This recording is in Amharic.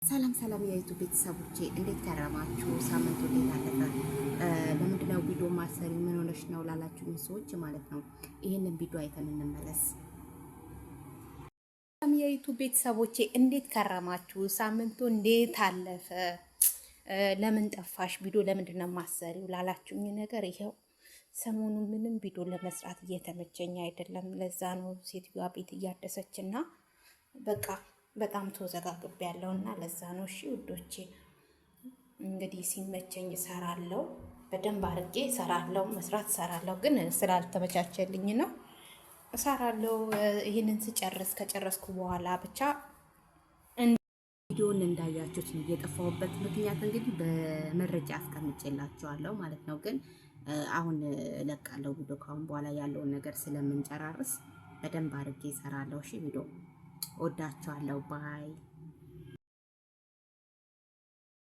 ሰላም ሰላም የዩቱብ ቤተሰቦቼ እንዴት ከረማችሁ? ሳምንቱ እንዴት አለፈ? ለምንድነው ቪዲዮ ማሰሪ ምን ሆነሽ ነው ላላችሁኝ ሰዎች ማለት ነው ይሄንን ቪዲዮ አይተን እንመለስ። ሰላም የዩቱብ ቤተሰቦቼ እንዴት ከረማችሁ? ሳምንቱ እንዴት አለፈ? ለምን ጠፋሽ? ቪዲዮ ለምንድነው ማሰሪው ላላችሁኝ ነገር ይሄው ሰሞኑ ምንም ቪዲዮ ለመስራት እየተመቸኝ አይደለም። ለዛ ነው ሴትዮዋ ቤት እያደሰችና በቃ በጣም ተወዘጋግቤ ያለውና ለዛ ነው። እሺ ውዶቼ እንግዲህ ሲመቸኝ እሰራለሁ፣ በደንብ አድርጌ እሰራለሁ፣ መስራት እሰራለሁ። ግን ስላልተመቻቸልኝ ነው እሰራለሁ። ይህንን ከጨረስኩ በኋላ ብቻ ቪዲዮን እንዳያችሁት ነው የጠፋሁበት ምክንያት እንግዲህ በመረጃ አስቀምጬላችኋለሁ ማለት ነው። ግን አሁን እለቃለሁ ቪዲዮ ካሁን በኋላ ያለውን ነገር ስለምንጨራርስ በደንብ አድርጌ እሰራለሁ። እሺ ቪዲዮ ወዳችኋለሁ። ባይ